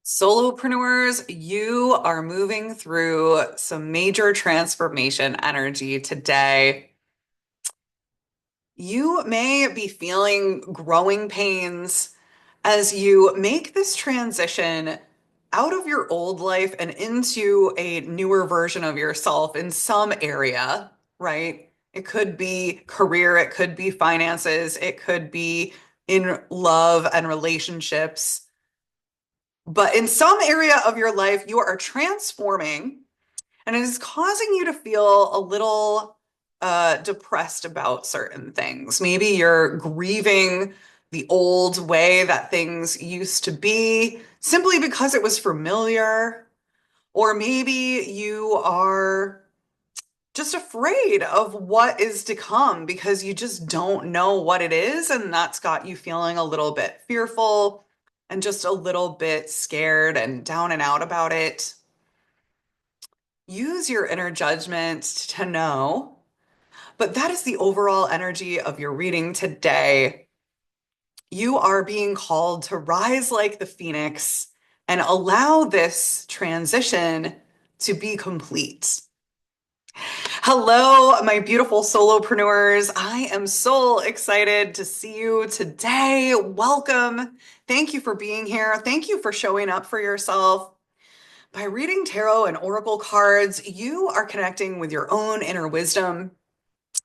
Solopreneurs, you are moving through some major transformation energy today. You may be feeling growing pains as you make this transition out of your old life and into a newer version of yourself in some area, right? It could be career, it could be finances, it could be in love and relationships. But in some area of your life, you are transforming, and it is causing you to feel a little depressed about certain things. Maybe you're grieving the old way that things used to be simply because it was familiar. Or maybe you are just afraid of what is to come because you just don't know what it is. And that's got you feeling a little bit fearful and just a little bit scared and down and out about it. Use your inner judgment to know, but that is the overall energy of your reading today. You are being called to rise like the phoenix and allow this transition to be complete. Hello, my beautiful solopreneurs. I am so excited to see you today. Welcome. Thank you for being here. Thank you for showing up for yourself. By reading tarot and oracle cards, you are connecting with your own inner wisdom,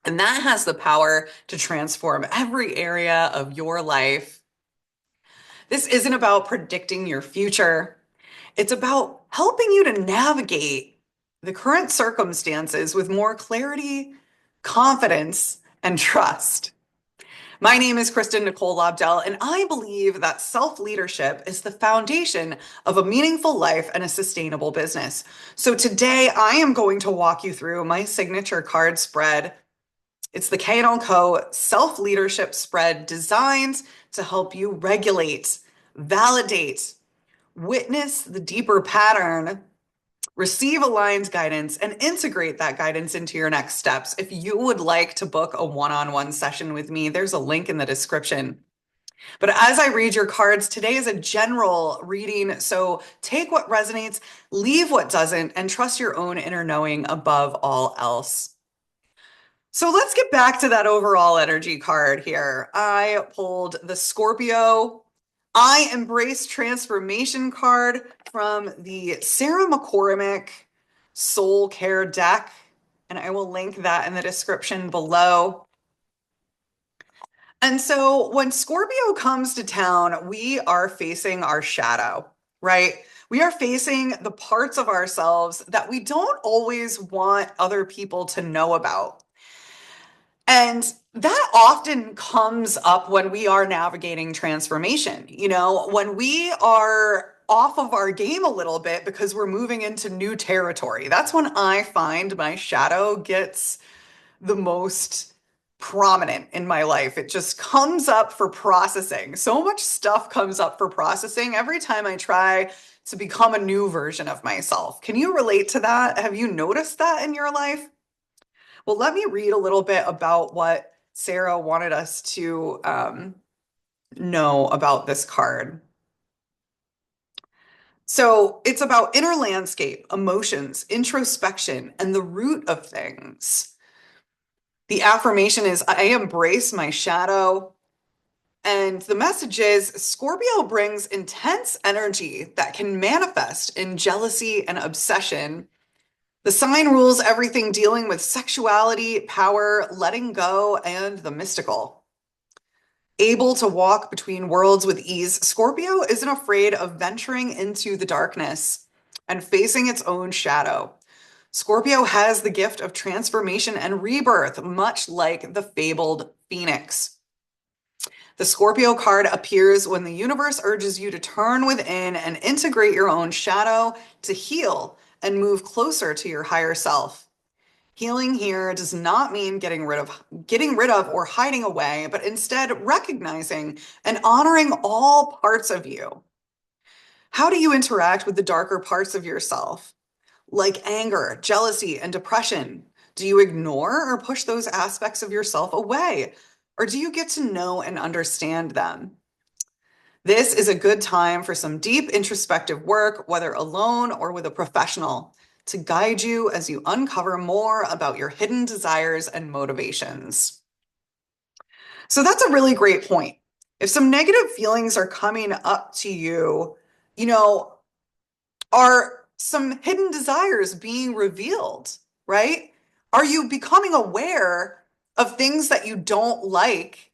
and that has the power to transform every area of your life. This isn't about predicting your future. It's about helping you to navigate the current circumstances with more clarity, confidence, and trust. My name is Kristen Nicole Lobdell, and I believe that self-leadership is the foundation of a meaningful life and a sustainable business. So today I am going to walk you through my signature card spread. It's the K&L Co. Self-Leadership Spread designed to help you regulate, validate, witness the deeper pattern, receive aligned guidance, and integrate that guidance into your next steps. If you would like to book a one-on-one session with me, there's a link in the description. But as I read your cards, today is a general reading, so take what resonates, leave what doesn't, and trust your own inner knowing above all else. So let's get back to that overall energy card here. I pulled the Scorpio I Embrace Transformation card from the Sarah McCormick Soul Care deck, and I will link that in the description below. And so when Scorpio comes to town, we are facing our shadow, right? We are facing the parts of ourselves that we don't always want other people to know about. And that often comes up when we are navigating transformation. When we are off of our game a little bit because we're moving into new territory, that's when I find my shadow gets the most prominent in my life. It just comes up for processing. So much stuff comes up for processing every time I try to become a new version of myself. Can you relate to that? Have you noticed that in your life? Well, let me read a little bit about what Sarah wanted us to know about this card. So it's about inner landscape, emotions, introspection, and the root of things. The affirmation is I embrace my shadow. And the message is Scorpio brings intense energy that can manifest in jealousy and obsession. The sign rules everything dealing with sexuality, power, letting go, and the mystical. Able to walk between worlds with ease, Scorpio isn't afraid of venturing into the darkness and facing its own shadow. Scorpio has the gift of transformation and rebirth, much like the fabled phoenix. The Scorpio card appears when the universe urges you to turn within and integrate your own shadow to heal and move closer to your higher self. Healing here does not mean getting rid of or hiding away, but instead recognizing and honoring all parts of you. How do you interact with the darker parts of yourself, like anger, jealousy, and depression? Do you ignore or push those aspects of yourself away? Or do you get to know and understand them? This is a good time for some deep introspective work, whether alone or with a professional, to guide you as you uncover more about your hidden desires and motivations. So that's a really great point. If some negative feelings are coming up to you, you know, are some hidden desires being revealed, right? Are you becoming aware of things that you don't like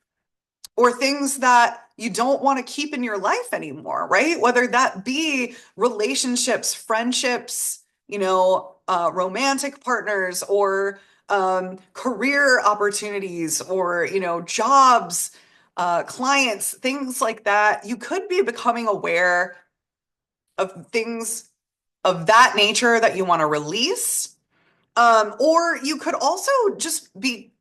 or things that you don't want to keep in your life anymore, right? Whether that be relationships, friendships, romantic partners, or career opportunities, or jobs, clients, things like that. You could be becoming aware of things of that nature that you want to release. Or you could also just be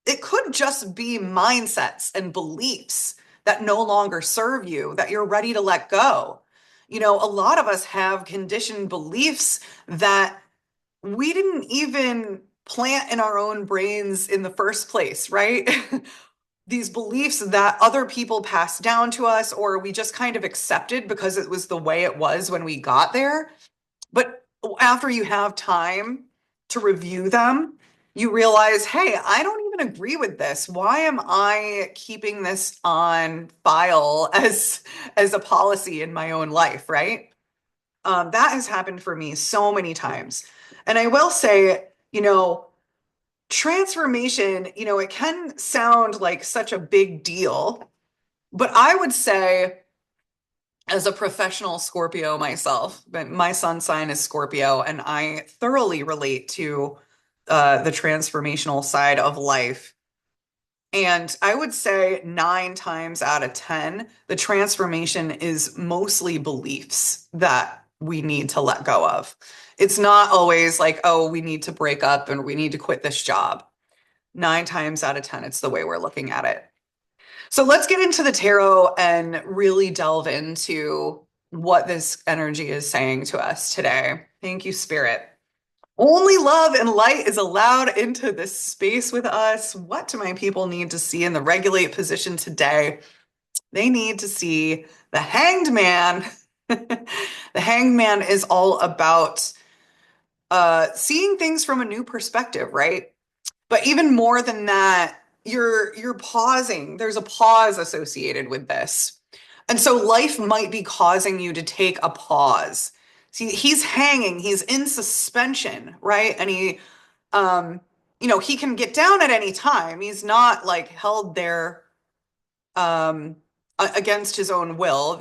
it could just be mindsets and beliefs that no longer serve you, that you're ready to let go. A lot of us have conditioned beliefs that we didn't even plant in our own brains in the first place, right? These beliefs that other people passed down to us, or we just kind of accepted because it was the way it was when we got there. But after you have time to review them, you realize, hey, I don't even agree with this. Why am I keeping this on file as a policy in my own life, right? That has happened for me so many times. And I will say, transformation, it can sound like such a big deal, but I would say, as a professional Scorpio myself, but my sun sign is Scorpio, and I thoroughly relate to the transformational side of life. And I would say 9 times out of 10, the transformation is mostly beliefs that we need to let go of. It's not always like, oh, we need to break up and we need to quit this job. 9 times out of 10, it's the way we're looking at it. So let's get into the tarot and really delve into what this energy is saying to us today. Thank you, Spirit. Only love and light is allowed into this space with us. What do my people need to see in the regulate position today? They need to see the Hanged Man. The Hanged Man is all about seeing things from a new perspective, right? But even more than that, you're pausing. There's a pause associated with this. And so life might be causing you to take a pause. See, he's hanging, he's in suspension, right? And he can get down at any time. He's not like held there against his own will.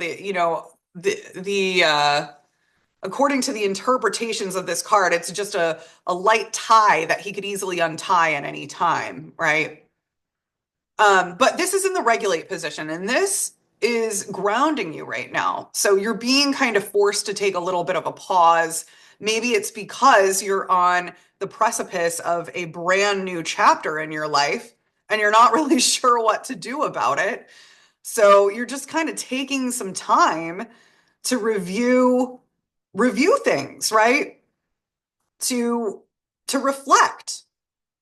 According to the interpretations of this card, it's just a light tie that he could easily untie at any time, right? But this is in the regulate position, and this is grounding you right now. So you're being kind of forced to take a little bit of a pause. Maybe it's because you're on the precipice of a brand new chapter in your life and you're not really sure what to do about it. So you're just kind of taking some time to review things, right? To reflect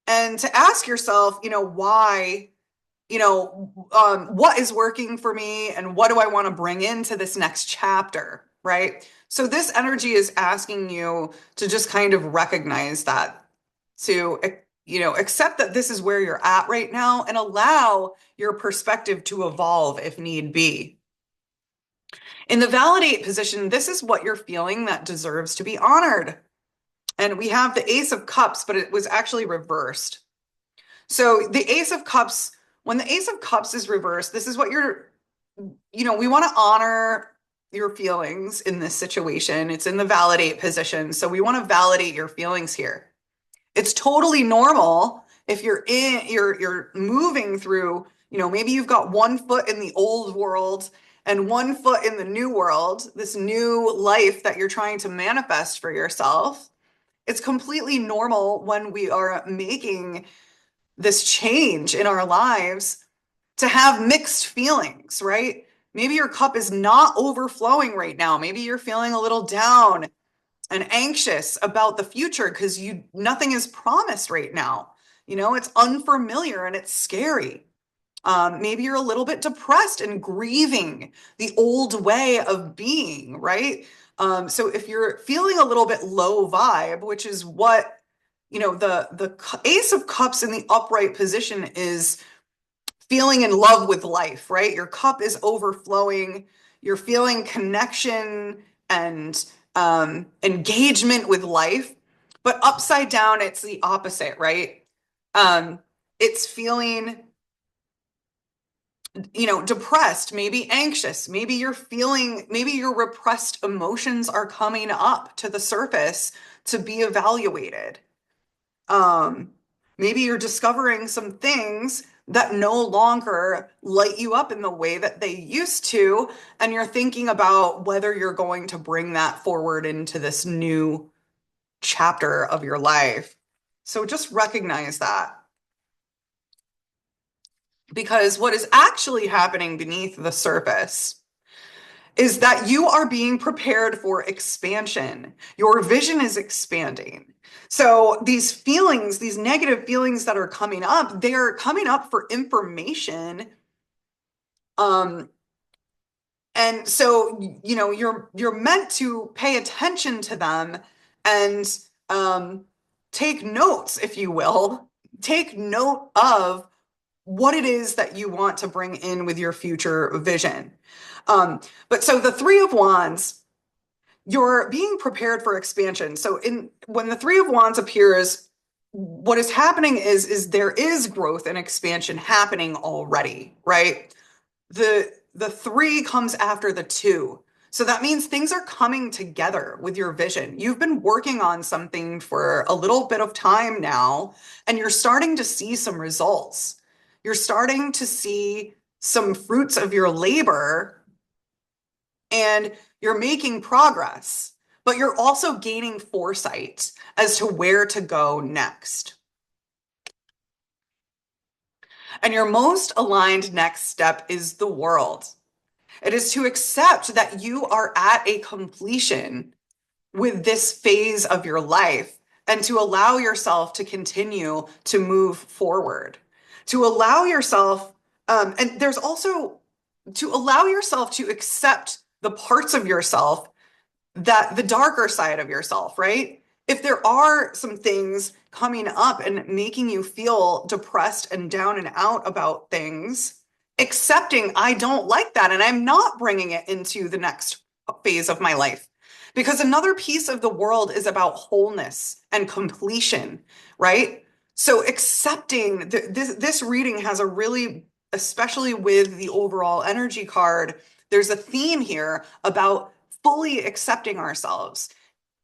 and to ask yourself, why, what is working for me and what do I want to bring into this next chapter, right? So this energy is asking you to just kind of recognize that, to accept that this is where you're at right now and allow your perspective to evolve if need be. In the validate position, this is what you're feeling that deserves to be honored. And we have the Ace of Cups, but it was actually reversed. So the Ace of Cups, when the Ace of Cups is reversed, this is what we want to honor your feelings in this situation. It's in the validate position. So we want to validate your feelings here. It's totally normal if you're moving through, maybe you've got one foot in the old world and one foot in the new world, this new life that you're trying to manifest for yourself. It's completely normal when we are making this change in our lives to have mixed feelings, right? Maybe your cup is not overflowing right now. Maybe you're feeling a little down and anxious about the future because nothing is promised right now. It's unfamiliar and it's scary. Maybe you're a little bit depressed and grieving the old way of being, right? So if you're feeling a little bit low vibe, which is what, the Ace of Cups in the upright position is feeling in love with life, right? Your cup is overflowing. You're feeling connection and engagement with life. But upside down, it's the opposite, right? Um, it's feeling, depressed, maybe anxious. Maybe your repressed emotions are coming up to the surface to be evaluated. Um, Maybe you're discovering some things that no longer light you up in the way that they used to, and you're thinking about whether you're going to bring that forward into this new chapter of your life. So just recognize that. Because what is actually happening beneath the surface is that you are being prepared for expansion. Your vision is expanding. So these feelings, these negative feelings that are coming up, they're coming up for information. Um, and so, you're meant to pay attention to them and take notes, if you will. Take note of what it is that you want to bring in with your future vision. But so the Three of Wands, you're being prepared for expansion. So when the Three of Wands appears, what is happening is there is growth and expansion happening already, right? The three comes after the two. So that means things are coming together with your vision. You've been working on something for a little bit of time now, and you're starting to see some results. You're starting to see some fruits of your labor, and you're making progress, but you're also gaining foresight as to where to go next. And your most aligned next step is the world. It is to accept that you are at a completion with this phase of your life and to allow yourself to continue to move forward, to allow yourself, and there's also to allow yourself to accept the parts of yourself that the darker side of yourself, right? If there are some things coming up and making you feel depressed and down and out about things, accepting I don't like that and I'm not bringing it into the next phase of my life. Because another piece of the world is about wholeness and completion, right? So accepting this reading has a really, especially with the overall energy card, there's a theme here about fully accepting ourselves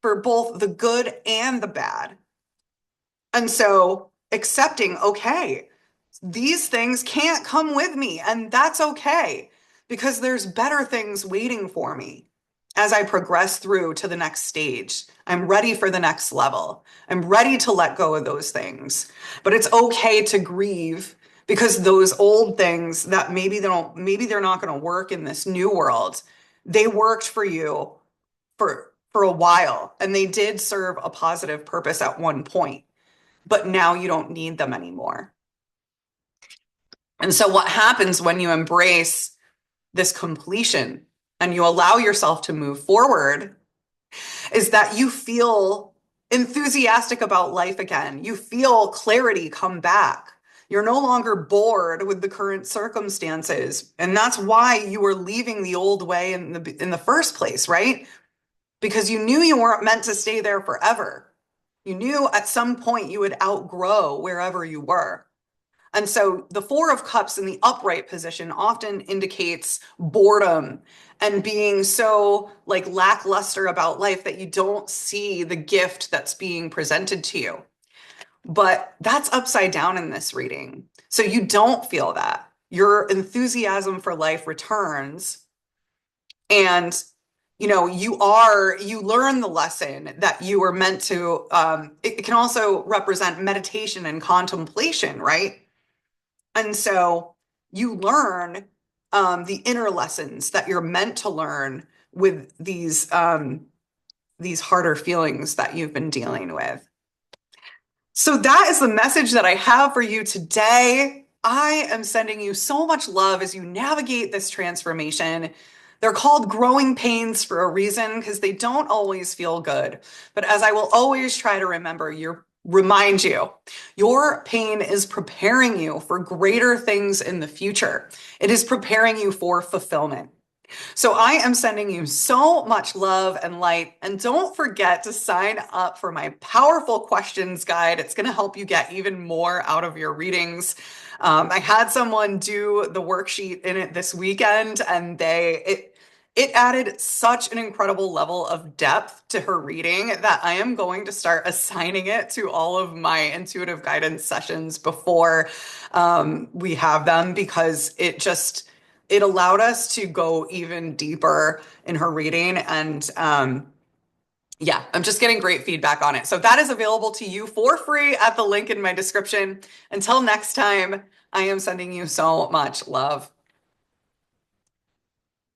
for both the good and the bad. And so accepting, okay, these things can't come with me, and that's okay because there's better things waiting for me as I progress through to the next stage. I'm ready for the next level. I'm ready to let go of those things. But it's okay to grieve because those old things that maybe they're not going to work in this new world. They worked for you for a while and they did serve a positive purpose at one point, but now you don't need them anymore. And so what happens when you embrace this completion and you allow yourself to move forward is that you feel enthusiastic about life again. You feel clarity come back. You're no longer bored with the current circumstances. And that's why you were leaving the old way in the first place, right? Because you knew you weren't meant to stay there forever. You knew at some point you would outgrow wherever you were. And so the Four of Cups in the upright position often indicates boredom and being so like lackluster about life that you don't see the gift that's being presented to you. But that's upside down in this reading. So you don't feel that. Your enthusiasm for life returns and you learn the lesson that you were meant to it can also represent meditation and contemplation, right? And so you learn the inner lessons that you're meant to learn with these harder feelings that you've been dealing with. So that is the message that I have for you today. I am sending you so much love as you navigate this transformation. They're called growing pains for a reason because they don't always feel good. But as I will always try to remind you, your pain is preparing you for greater things in the future. It is preparing you for fulfillment. So I am sending you so much love and light. And don't forget to sign up for my powerful questions guide. It's going to help you get even more out of your readings. I had someone do the worksheet in it this weekend, and it added such an incredible level of depth to her reading that I am going to start assigning it to all of my intuitive guidance sessions before we have them because it allowed us to go even deeper in her reading. And yeah, I'm just getting great feedback on it. So that is available to you for free at the link in my description. Until next time, I am sending you so much love.